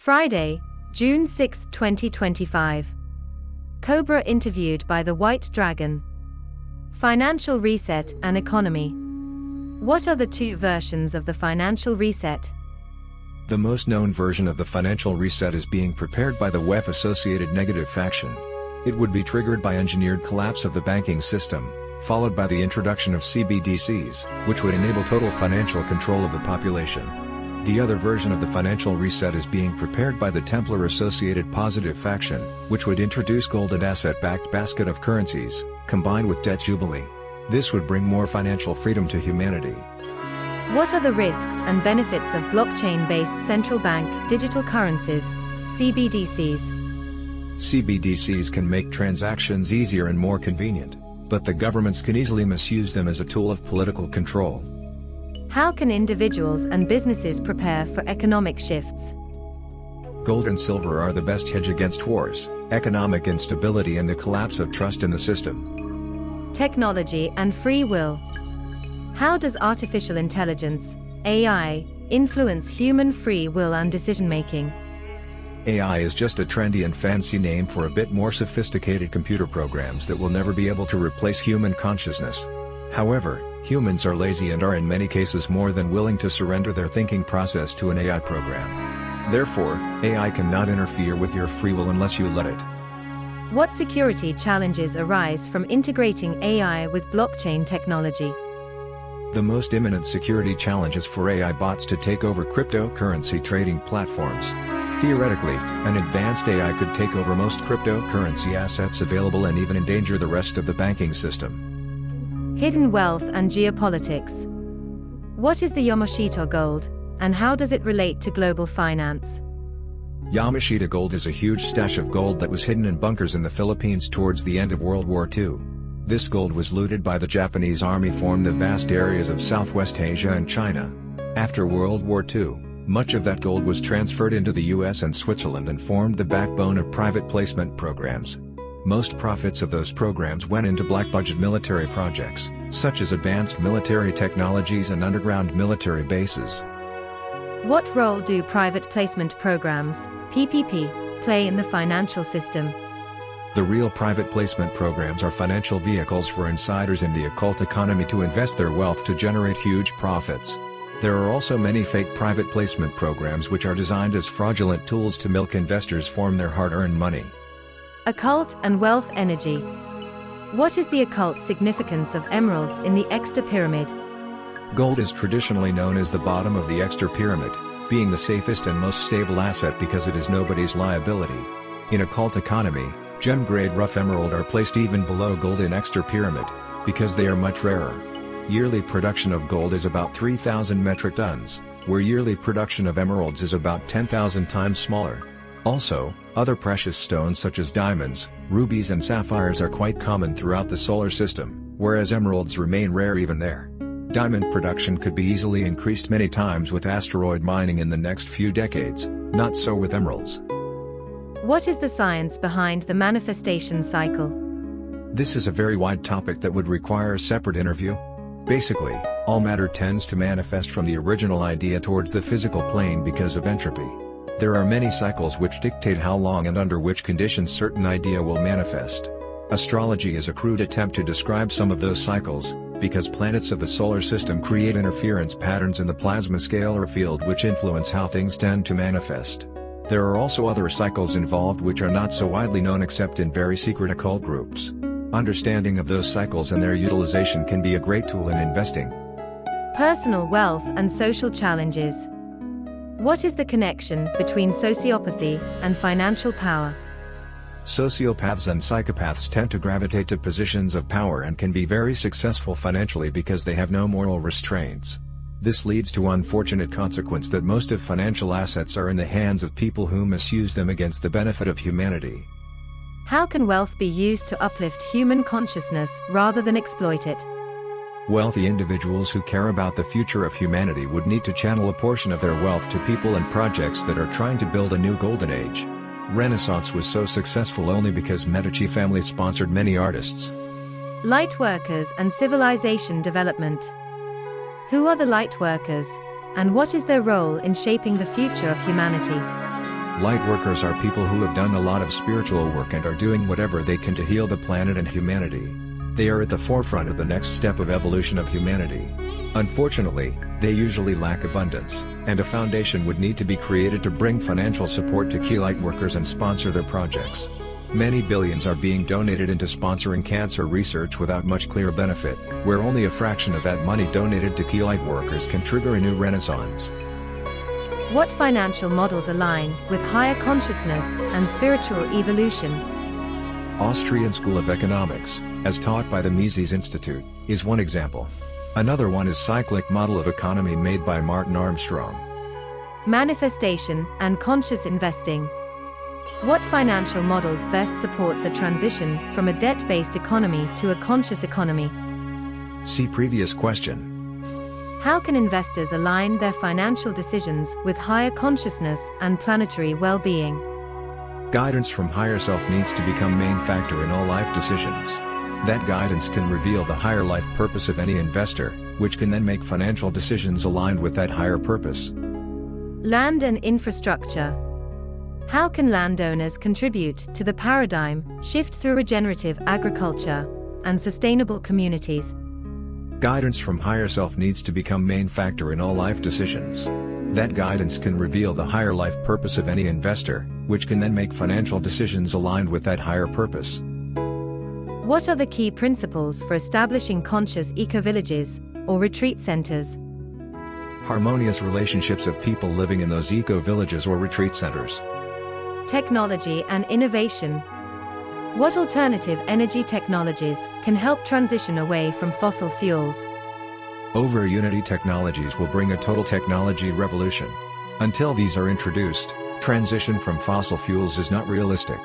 Friday, June 6, 2025. Cobra interviewed by the White Dragon. Financial reset and economy. What are the two versions of the financial reset? The most known version of the financial reset is being prepared by the WEF-associated negative faction. It would be triggered by engineered collapse of the banking system, followed by the introduction of CBDCs, which would enable total financial control of the population. The other version of the financial reset is being prepared by the Templar-associated positive faction, which would introduce gold and asset-backed basket of currencies, combined with debt jubilee. This would bring more financial freedom to humanity. What are the risks and benefits of blockchain-based central bank digital currencies, CBDCs? CBDCs can make transactions easier and more convenient, but the governments can easily misuse them as a tool of political control. How can individuals and businesses prepare for economic shifts? Gold and silver are the best hedge against wars, economic instability and the collapse of trust in the system. Technology and free will. How does artificial intelligence, AI, influence human free will and decision-making? AI is just a trendy and fancy name for a bit more sophisticated computer programs that will never be able to replace human consciousness. However, humans are lazy and are in many cases more than willing to surrender their thinking process to an AI program. Therefore, AI cannot interfere with your free will unless you let it. What security challenges arise from integrating AI with blockchain technology? The most imminent security challenge is for AI bots to take over cryptocurrency trading platforms. Theoretically, an advanced AI could take over most cryptocurrency assets available and even endanger the rest of the banking system. Hidden wealth and geopolitics. What is the Yamashita gold, and how does it relate to global finance? Yamashita gold is a huge stash of gold that was hidden in bunkers in the Philippines towards the end of World War II. This gold was looted by the Japanese army from the vast areas of Southwest Asia and China. After World War II, much of that gold was transferred into the US and Switzerland and formed the backbone of private placement programs. Most profits of those programs went into black-budget military projects, such as advanced military technologies and underground military bases. What role do private placement programs, PPP, play in the financial system? The real private placement programs are financial vehicles for insiders in the occult economy to invest their wealth to generate huge profits. There are also many fake private placement programs which are designed as fraudulent tools to milk investors from their hard-earned money. Occult and wealth energy. What is the occult significance of emeralds in the Exter pyramid? Gold is traditionally known as the bottom of the Exter pyramid, being the safest and most stable asset because it is nobody's liability. In occult economy, gem-grade rough emerald are placed even below gold in Exter pyramid, because they are much rarer. Yearly production of gold is about 3,000 metric tons, where yearly production of emeralds is about 10,000 times smaller. Also, other precious stones such as diamonds, rubies and sapphires are quite common throughout the solar system, whereas emeralds remain rare even there. Diamond production could be easily increased many times with asteroid mining in the next few decades, not so with emeralds. What is the science behind the manifestation cycle? This is a very wide topic that would require a separate interview. Basically, all matter tends to manifest from the original idea towards the physical plane because of entropy. There are many cycles which dictate how long and under which conditions certain idea will manifest. Astrology is a crude attempt to describe some of those cycles, because planets of the solar system create interference patterns in the plasma scale or field which influence how things tend to manifest. There are also other cycles involved which are not so widely known except in very secret occult groups. Understanding of those cycles and their utilization can be a great tool in investing. Personal wealth and social challenges. What is the connection between sociopathy and financial power? Sociopaths and psychopaths tend to gravitate to positions of power and can be very successful financially because they have no moral restraints. This leads to unfortunate consequence that most of financial assets are in the hands of people who misuse them against the benefit of humanity. How can wealth be used to uplift human consciousness rather than exploit it? Wealthy individuals who care about the future of humanity would need to channel a portion of their wealth to people and projects that are trying to build a new golden age. Renaissance was so successful only because Medici family sponsored many artists. Light workers and civilization development. Who are the light workers, and what is their role in shaping the future of humanity? Light workers are people who have done a lot of spiritual work and are doing whatever they can to heal the planet and humanity. They are at the forefront of the next step of evolution of humanity. Unfortunately, they usually lack abundance, and a foundation would need to be created to bring financial support to key light workers and sponsor their projects. Many billions are being donated into sponsoring cancer research without much clear benefit, where only a fraction of that money donated to key light workers can trigger a new renaissance. What financial models align with higher consciousness and spiritual evolution? Austrian School of Economics, as taught by the Mises Institute, is one example. Another one is cyclic model of economy made by Martin Armstrong. Manifestation and conscious investing. What financial models best support the transition from a debt-based economy to a conscious economy? See previous question. How can investors align their financial decisions with higher consciousness and planetary well-being? Guidance from higher self needs to become main factor in all life decisions. That guidance can reveal the higher life purpose of any investor, which can then make financial decisions aligned with that higher purpose. Land and infrastructure. How can landowners contribute to the paradigm shift through regenerative agriculture and sustainable communities? Guidance from higher self needs to become main factor in all life decisions. That guidance can reveal the higher life purpose of any investor, which can then make financial decisions aligned with that higher purpose. What are the key principles for establishing conscious eco-villages or retreat centers? Harmonious relationships of people living in those eco-villages or retreat centers. Technology and innovation. What alternative energy technologies can help transition away from fossil fuels? Over-unity technologies will bring a total technology revolution. Until these are introduced, transition from fossil fuels is not realistic.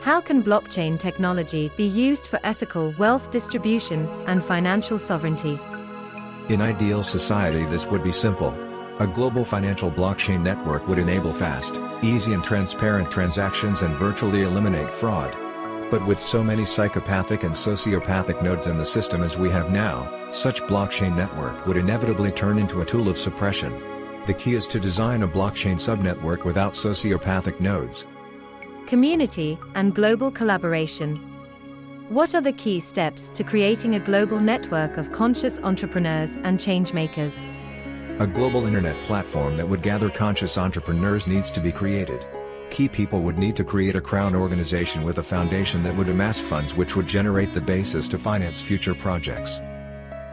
How can blockchain technology be used for ethical wealth distribution and financial sovereignty? In ideal society, this would be simple. A global financial blockchain network would enable fast, easy and transparent transactions and virtually eliminate fraud. But with so many psychopathic and sociopathic nodes in the system as we have now, such blockchain network would inevitably turn into a tool of suppression. The key is to design a blockchain subnetwork without sociopathic nodes. Community and global collaboration. What are the key steps to creating a global network of conscious entrepreneurs and changemakers? A global internet platform that would gather conscious entrepreneurs needs to be created. Key people would need to create a crown organization with a foundation that would amass funds which would generate the basis to finance future projects.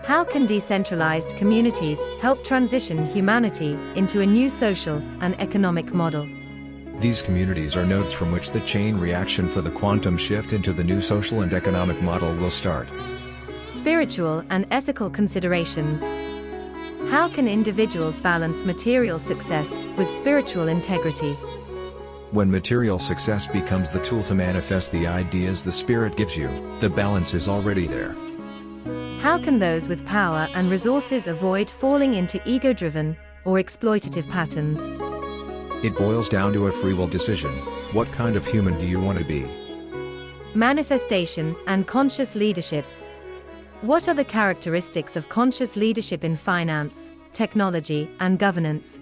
How can decentralized communities help transition humanity into a new social and economic model? These communities are nodes from which the chain reaction for the quantum shift into the new social and economic model will start. Spiritual and ethical considerations. How can individuals balance material success with spiritual integrity? When material success becomes the tool to manifest the ideas the spirit gives you, the balance is already there. How can those with power and resources avoid falling into ego-driven or exploitative patterns? It boils down to a free will decision. What kind of human do you want to be? Manifestation and conscious leadership. What are the characteristics of conscious leadership in finance, technology, and governance?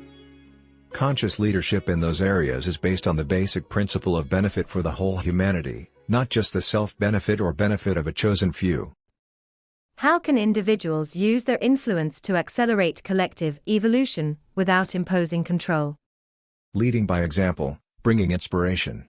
Conscious leadership in those areas is based on the basic principle of benefit for the whole humanity, not just the self-benefit or benefit of a chosen few. How can individuals use their influence to accelerate collective evolution without imposing control? Leading by example, bringing inspiration.